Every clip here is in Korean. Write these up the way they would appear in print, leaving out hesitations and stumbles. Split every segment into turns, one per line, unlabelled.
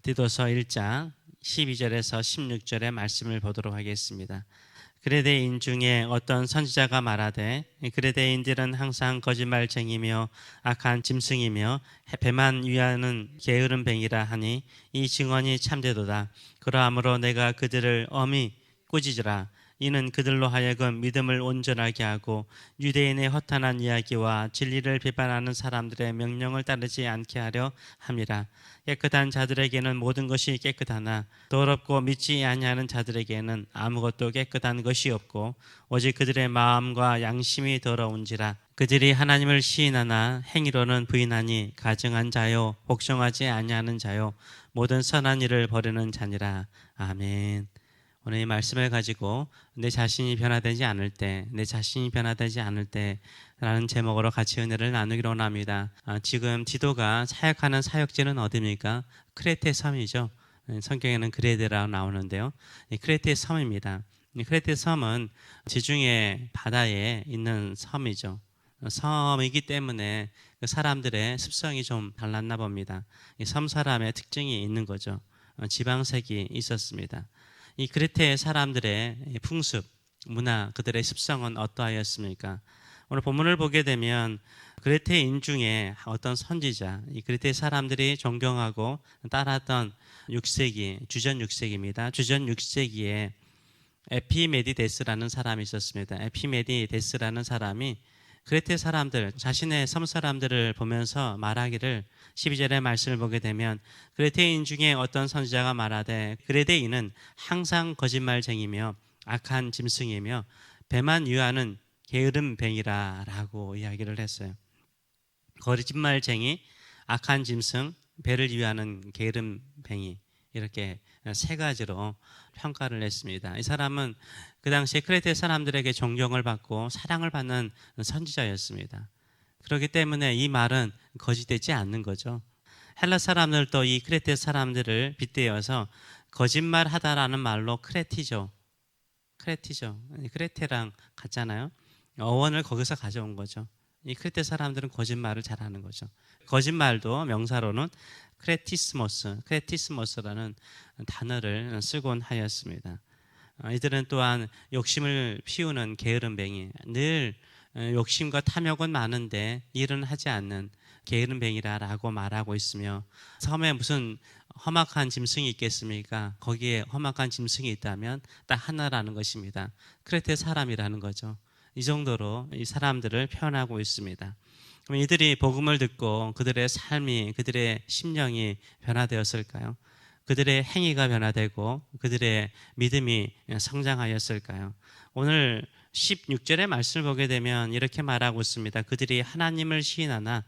디도서 1장 12절에서 16절의 말씀을 보도록 하겠습니다. 그레데인 중에 어떤 선지자가 말하되 그레데인들은 항상 거짓말쟁이며 악한 짐승이며 배만 위하는 게으른 뱅이라 하니 이 증언이 참되도다. 그러하므로 내가 그들을 엄히 꾸짖으라. 이는 그들로 하여금 믿음을 온전하게 하고 유대인의 허탄한 이야기와 진리를 비판하는 사람들의 명령을 따르지 않게 하려 함이라. 깨끗한 자들에게는 모든 것이 깨끗하나 더럽고 믿지 아니하는 자들에게는 아무것도 깨끗한 것이 없고 오직 그들의 마음과 양심이 더러운지라. 그들이 하나님을 시인하나 행위로는 부인하니 가증한 자요 복종하지 아니하는 자요 모든 선한 일을 버리는 자니라. 아멘. 오늘 이 말씀을 가지고 내 자신이 변화되지 않을 때, 내 자신이 변화되지 않을 때 라는 제목으로 같이 은혜를 나누기로 합니다. 지금 디도가 사역하는 사역지는 어디입니까? 크레테 섬이죠. 성경에는 그레데라고 나오는데요. 크레테 섬입니다. 크레테 섬은 지중해 바다에 있는 섬이죠. 섬이기 때문에 그 사람들의 습성이 좀 달랐나 봅니다. 섬 사람의 특징이 있는 거죠. 지방색이 있었습니다. 이 그레테 사람들의 풍습, 문화, 그들의 습성은 어떠하였습니까? 오늘 본문을 보게 되면 그레테인 중에 어떤 선지자, 이 그레테 사람들이 존경하고 따랐던 6세기, 주전 6세기입니다. 주전 6세기에 에피메디데스라는 사람이 있었습니다. 에피메디데스라는 사람이 그레테 사람들, 자신의 섬 사람들을 보면서 말하기를 12절의 말씀을 보게 되면 그레테인 중에 어떤 선지자가 말하되 그레데인은 항상 거짓말쟁이며 악한 짐승이며 배만 위하는 게으름 뱅이라 라고 이야기를 했어요. 거짓말쟁이, 악한 짐승, 배를 위하는 게으름 뱅이, 이렇게 세 가지로 평가를 했습니다. 이 사람은 그 당시에 크레테 사람들에게 존경을 받고 사랑을 받는 선지자였습니다. 그렇기 때문에 이 말은 거짓되지 않는 거죠. 헬라 사람들도 이 크레테 사람들을 빗대어서 거짓말하다라는 말로 크레티죠. 크레테랑 같잖아요. 어원을 거기서 가져온 거죠. 이 크레테 사람들은 거짓말을 잘하는 거죠. 거짓말도 명사로는 크레티스모스라는 단어를 쓰곤 하였습니다. 이들은 또한 욕심을 피우는 게으름뱅이, 늘 욕심과 탐욕은 많은데 일은 하지 않는 게으름뱅이라고 말하고 있으며, 섬에 무슨 험악한 짐승이 있겠습니까? 거기에 험악한 짐승이 있다면 딱 하나라는 것입니다. 크레테 사람이라는 거죠. 이 정도로 이 사람들을 표현하고 있습니다. 그럼 이들이 복음을 듣고 그들의 삶이, 그들의 심령이 변화되었을까요? 그들의 행위가 변화되고 그들의 믿음이 성장하였을까요? 오늘 16절의 말씀을 보게 되면 이렇게 말하고 있습니다. 그들이 하나님을 시인하나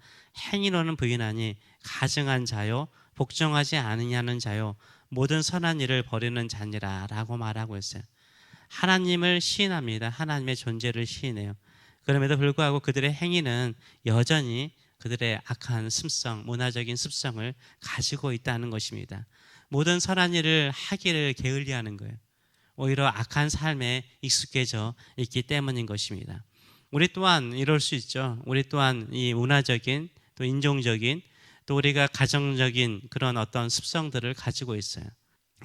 행위로는 부인하니 가증한 자요 복종하지 않으냐는 자요 모든 선한 일을 버리는 자니라 라고 말하고 있어요. 하나님을 시인합니다. 하나님의 존재를 시인해요. 그럼에도 불구하고 그들의 행위는 여전히 그들의 악한 습성, 문화적인 습성을 가지고 있다는 것입니다. 모든 선한 일을 하기를 게을리하는 거예요. 오히려 악한 삶에 익숙해져 있기 때문인 것입니다. 우리 또한 이럴 수 있죠. 우리 또한 이 문화적인, 또 인종적인, 또 우리가 가정적인 그런 어떤 습성들을 가지고 있어요.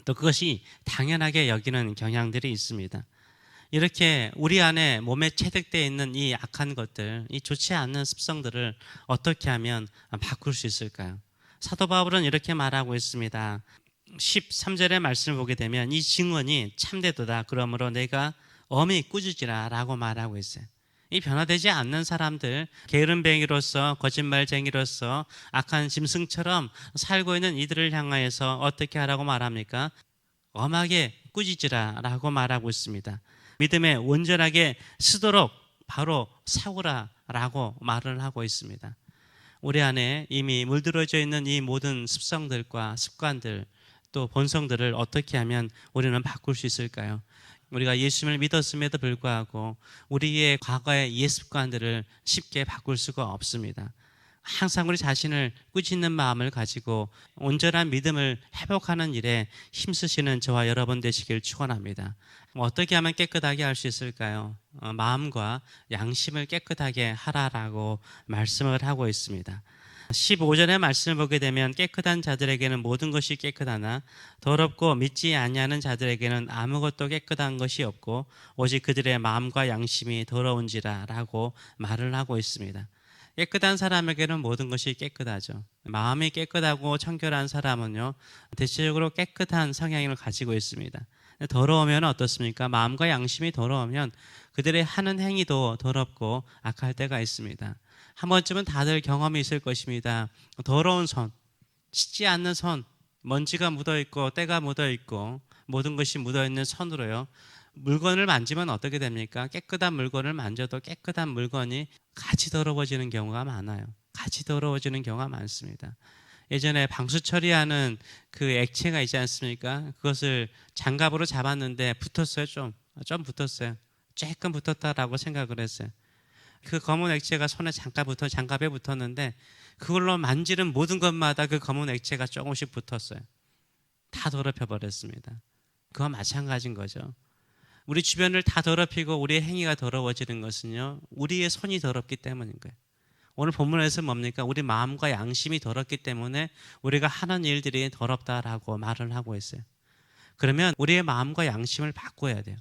또 그것이 당연하게 여기는 경향들이 있습니다. 이렇게 우리 안에 몸에 체득되어 있는 이 악한 것들, 이 좋지 않는 습성들을 어떻게 하면 바꿀 수 있을까요? 사도 바울은 이렇게 말하고 있습니다. 13절의 말씀을 보게 되면 이 증언이 참되도다. 그러므로 내가 엄히 꾸짖으라 라고 말하고 있어요. 이 변화되지 않는 사람들, 게으름뱅이로서 거짓말쟁이로서 악한 짐승처럼 살고 있는 이들을 향하여서 어떻게 하라고 말합니까? 엄하게 꾸짖으라 라고 말하고 있습니다. 믿음에 온전하게 쓰도록 바로 세우라 라고 말을 하고 있습니다. 우리 안에 이미 물들어져 있는 이 모든 습성들과 습관들, 또 본성들을 어떻게 하면 우리는 바꿀 수 있을까요? 우리가 예수님을 믿었음에도 불구하고 우리의 과거의 옛 습관들을 쉽게 바꿀 수가 없습니다. 항상 우리 자신을 꾸짖는 마음을 가지고 온전한 믿음을 회복하는 일에 힘쓰시는 저와 여러분 되시길 축원합니다. 어떻게 하면 깨끗하게 할 수 있을까요? 마음과 양심을 깨끗하게 하라라고 말씀을 하고 있습니다. 15절의 말씀을 보게 되면 깨끗한 자들에게는 모든 것이 깨끗하나 더럽고 믿지 아니하는 자들에게는 아무것도 깨끗한 것이 없고 오직 그들의 마음과 양심이 더러운지라 라고 말을 하고 있습니다. 깨끗한 사람에게는 모든 것이 깨끗하죠. 마음이 깨끗하고 청결한 사람은요, 대체적으로 깨끗한 성향을 가지고 있습니다. 더러우면 어떻습니까? 마음과 양심이 더러우면 그들의 하는 행위도 더럽고 악할 때가 있습니다. 한 번쯤은 다들 경험이 있을 것입니다. 더러운 손, 씻지 않는 손, 먼지가 묻어있고 때가 묻어있고 모든 것이 묻어있는 손으로요, 물건을 만지면 어떻게 됩니까? 깨끗한 물건을 만져도 깨끗한 물건이 같이 더러워지는 경우가 많아요. 같이 더러워지는 경우가 많습니다. 예전에 방수 처리하는 그 액체가 있지 않습니까? 그것을 장갑으로 잡았는데 붙었어요. 좀 붙었어요. 조금 붙었다라고 생각을 했어요. 그 검은 액체가 손에 장갑에 붙었는데 그걸로 만지는 모든 것마다 그 검은 액체가 조금씩 붙었어요. 다 더럽혀 버렸습니다. 그와 마찬가지인 거죠. 우리 주변을 다 더럽히고 우리의 행위가 더러워지는 것은요, 우리의 손이 더럽기 때문인 거예요. 오늘 본문에서 뭡니까? 우리 마음과 양심이 더럽기 때문에 우리가 하는 일들이 더럽다라고 말을 하고 있어요. 그러면 우리의 마음과 양심을 바꿔야 돼요.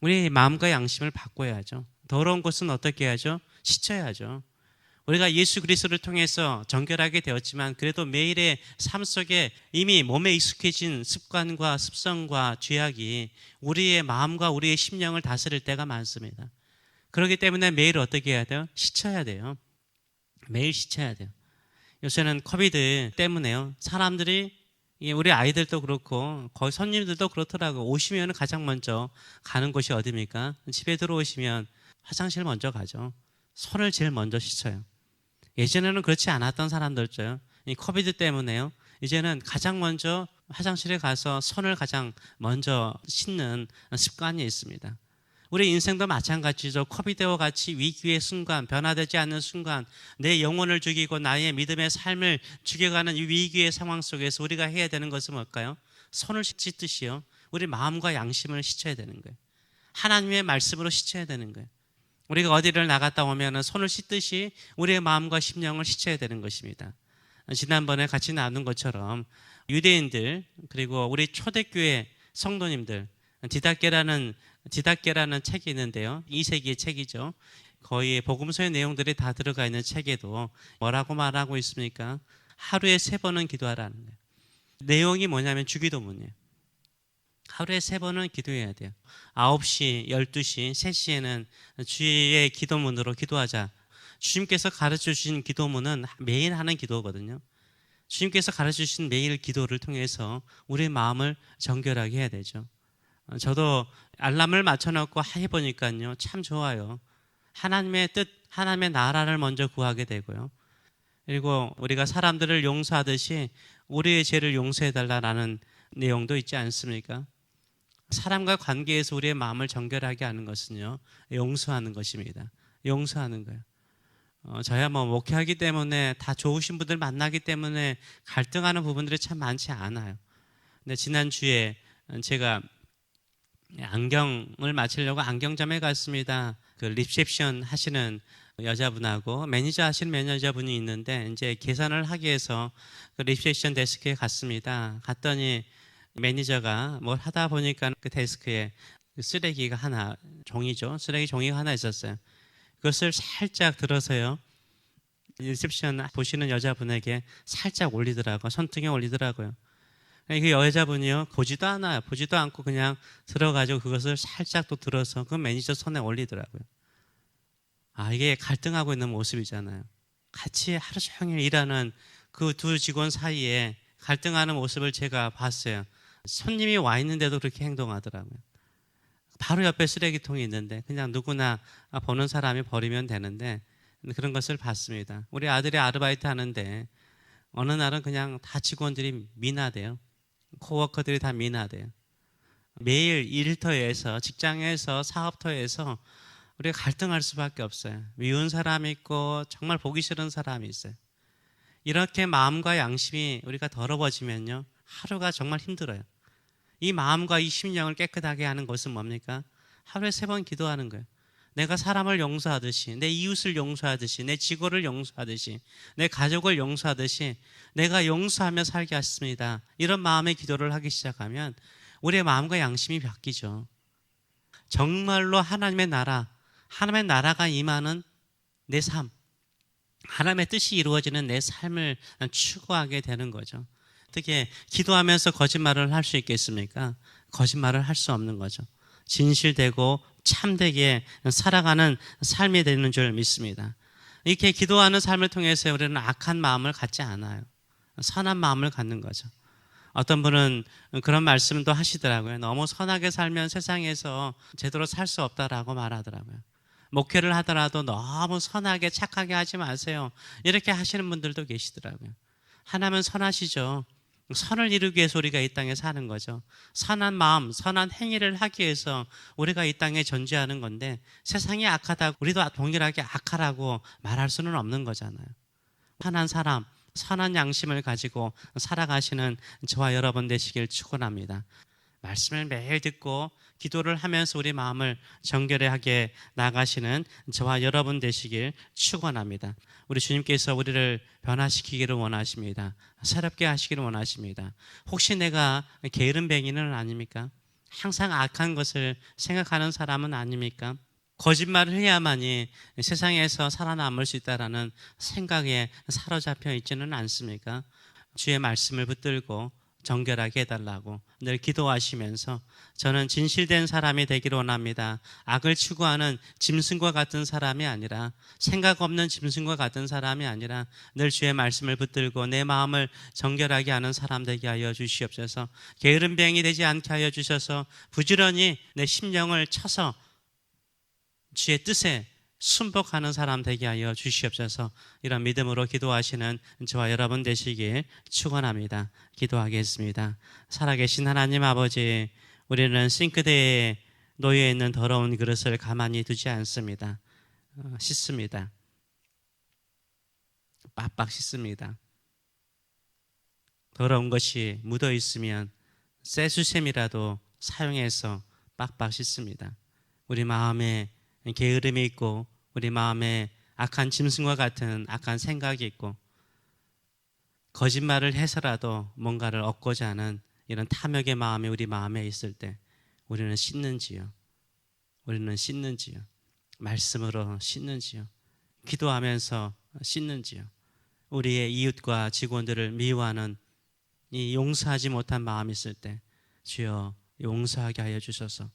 우리 마음과 양심을 바꿔야죠. 더러운 것은 어떻게 해야죠? 씻어야죠. 우리가 예수 그리스도를 통해서 정결하게 되었지만 그래도 매일의 삶 속에 이미 몸에 익숙해진 습관과 습성과 죄악이 우리의 마음과 우리의 심령을 다스릴 때가 많습니다. 그렇기 때문에 매일 어떻게 해야 돼요? 씻어야 돼요. 매일 씻어야 돼요. 요새는 코비드 때문에요, 사람들이, 우리 아이들도 그렇고 거의 손님들도 그렇더라고요. 오시면 가장 먼저 가는 곳이 어디입니까? 집에 들어오시면 화장실 먼저 가죠. 손을 제일 먼저 씻어요. 예전에는 그렇지 않았던 사람들죠. 이 코비드 때문에요, 이제는 가장 먼저 화장실에 가서 손을 가장 먼저 씻는 습관이 있습니다. 우리 인생도 마찬가지죠. 코비드와 같이 위기의 순간, 변화되지 않는 순간, 내 영혼을 죽이고 나의 믿음의 삶을 죽여가는 이 위기의 상황 속에서 우리가 해야 되는 것은 뭘까요? 손을 씻듯이요, 우리 마음과 양심을 씻어야 되는 거예요. 하나님의 말씀으로 씻어야 되는 거예요. 우리가 어디를 나갔다 오면 손을 씻듯이 우리의 마음과 심령을 씻어야 되는 것입니다. 지난번에 같이 나눈 것처럼 유대인들, 그리고 우리 초대교회 성도님들, 디다케라는 책이 있는데요, 2세기의 책이죠. 거의 복음서의 내용들이 다 들어가 있는 책에도 뭐라고 말하고 있습니까? 하루에 3번은 기도하라는 거예요. 내용이 뭐냐면 주기도문이에요. 하루에 3번은 기도해야 돼요. 9시, 12시, 3시에는 주의 기도문으로 기도하자. 주님께서 가르쳐주신 기도문은 매일 하는 기도거든요. 주님께서 가르쳐주신 매일 기도를 통해서 우리의 마음을 정결하게 해야 되죠. 저도 알람을 맞춰놓고 해보니까요, 참 좋아요. 하나님의 뜻, 하나님의 나라를 먼저 구하게 되고요. 그리고 우리가 사람들을 용서하듯이 우리의 죄를 용서해달라는 내용도 있지 않습니까? 사람과 관계에서 우리의 마음을 정결하게 하는 것은요, 용서하는 것입니다. 용서하는 거예요. 저야 목회하기 때문에 다 좋으신 분들 만나기 때문에 갈등하는 부분들이 참 많지 않아요. 근데 지난주에 제가 안경을 맞추려고 안경점에 갔습니다. 그 리셉션 하시는 여자분하고 매니저 하시는 매니저분이 있는데 이제 계산을 하기 위해서 그 리셉션 데스크에 갔습니다. 갔더니 매니저가 뭘 하다 보니까 그 데스크에 쓰레기가 하나, 쓰레기 종이가 하나 있었어요. 그것을 살짝 들어서요, 리셉션 보시는 여자분에게 살짝 올리더라고요. 손등에 올리더라고요. 그 여자분이요, 보지도 않고 그냥 들어가지고 그것을 살짝 또 들어서 그 매니저 손에 올리더라고요. 이게 갈등하고 있는 모습이잖아요. 같이 하루 종일 일하는 그 두 직원 사이에 갈등하는 모습을 제가 봤어요. 손님이 와 있는데도 그렇게 행동하더라고요. 바로 옆에 쓰레기통이 있는데 그냥 누구나 보는 사람이 버리면 되는데 그런 것을 봤습니다. 우리 아들이 아르바이트 하는데 어느 날은 그냥 다 직원들이 민하대요. 코워커들이 다 민하대요. 매일 일터에서, 직장에서, 사업터에서 우리가 갈등할 수밖에 없어요. 미운 사람이 있고 정말 보기 싫은 사람이 있어요. 이렇게 마음과 양심이 우리가 더러워지면요, 하루가 정말 힘들어요. 이 마음과 이 심령을 깨끗하게 하는 것은 뭡니까? 하루에 3번 기도하는 거예요. 내가 사람을 용서하듯이, 내 이웃을 용서하듯이, 내 직원을 용서하듯이, 내 가족을 용서하듯이 내가 용서하며 살게 하십니다. 이런 마음의 기도를 하기 시작하면 우리의 마음과 양심이 바뀌죠. 정말로 하나님의 나라가 임하는 내 삶, 하나님의 뜻이 이루어지는 내 삶을 추구하게 되는 거죠. 어떻게 기도하면서 거짓말을 할 수 있겠습니까? 거짓말을 할 수 없는 거죠. 진실되고 참되게 살아가는 삶이 되는 줄 믿습니다. 이렇게 기도하는 삶을 통해서 우리는 악한 마음을 갖지 않아요. 선한 마음을 갖는 거죠. 어떤 분은 그런 말씀도 하시더라고요. 너무 선하게 살면 세상에서 제대로 살 수 없다라고 말하더라고요. 목회를 하더라도 너무 선하게 착하게 하지 마세요. 이렇게 하시는 분들도 계시더라고요. 하나님은 선하시죠. 선을 이루기 위해서 우리가 이 땅에 사는 거죠. 선한 마음, 선한 행위를 하기 위해서 우리가 이 땅에 존재하는 건데 세상이 악하다고 우리도 동일하게 악하라고 말할 수는 없는 거잖아요. 선한 사람, 선한 양심을 가지고 살아가시는 저와 여러분 되시길 축원합니다. 말씀을 매일 듣고 기도를 하면서 우리 마음을 정결하게 나가시는 저와 여러분 되시길 축원합니다. 우리 주님께서 우리를 변화시키기를 원하십니다. 새롭게 하시기를 원하십니다. 혹시 내가 게으름뱅이는 아닙니까? 항상 악한 것을 생각하는 사람은 아닙니까? 거짓말을 해야만이 세상에서 살아남을 수 있다라는 생각에 사로잡혀 있지는 않습니까? 주의 말씀을 붙들고 정결하게 해달라고 늘 기도하시면서 저는 진실된 사람이 되기를 원합니다. 악을 추구하는 짐승과 같은 사람이 아니라 생각 없는 짐승과 같은 사람이 아니라 늘 주의 말씀을 붙들고 내 마음을 정결하게 하는 사람 되게 하여 주시옵소서. 게으름뱅이 되지 않게 하여 주셔서 부지런히 내 심령을 쳐서 주의 뜻에 순복하는 사람 되게 하여 주시옵소서. 이런 믿음으로 기도하시는 저와 여러분 되시길 축원합니다. 기도하겠습니다. 살아계신 하나님 아버지, 우리는 싱크대에 놓여 있는 더러운 그릇을 가만히 두지 않습니다. 씻습니다. 빡빡 씻습니다. 더러운 것이 묻어 있으면 쇠수셈이라도 사용해서 빡빡 씻습니다. 우리 마음에 게으름이 있고 우리 마음에 악한 짐승과 같은 악한 생각이 있고 거짓말을 해서라도 뭔가를 얻고자 하는 이런 탐욕의 마음이 우리 마음에 있을 때 우리는 씻는지요? 우리는 씻는지요? 말씀으로 씻는지요? 기도하면서 씻는지요? 우리의 이웃과 직원들을 미워하는 이 용서하지 못한 마음이 있을 때 주여 용서하게 하여 주셔서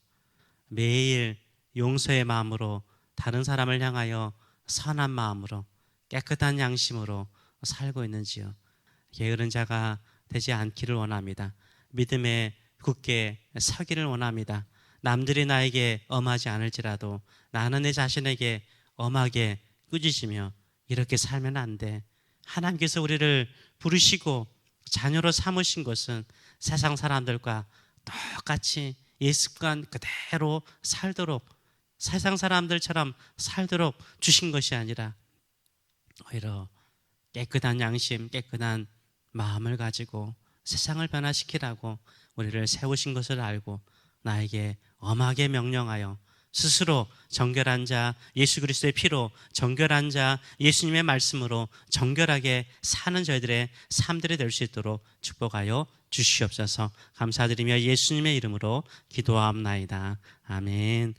매일 용서의 마음으로 다른 사람을 향하여 선한 마음으로 깨끗한 양심으로 살고 있는지요? 게으른 자가 되지 않기를 원합니다. 믿음에 굳게 서기를 원합니다. 남들이 나에게 엄하지 않을지라도 나는 내 자신에게 엄하게 꾸짖으며 이렇게 살면 안 돼. 하나님께서 우리를 부르시고 자녀로 삼으신 것은 세상 사람들과 똑같이 옛 습관 그대로 살도록 세상 사람들처럼 살도록 주신 것이 아니라 오히려 깨끗한 양심, 깨끗한 마음을 가지고 세상을 변화시키라고 우리를 세우신 것을 알고 나에게 엄하게 명령하여 스스로 정결한 자, 예수 그리스도의 피로 정결한 자, 예수님의 말씀으로 정결하게 사는 저희들의 삶들이 될 수 있도록 축복하여 주시옵소서. 감사드리며 예수님의 이름으로 기도하옵나이다. 아멘.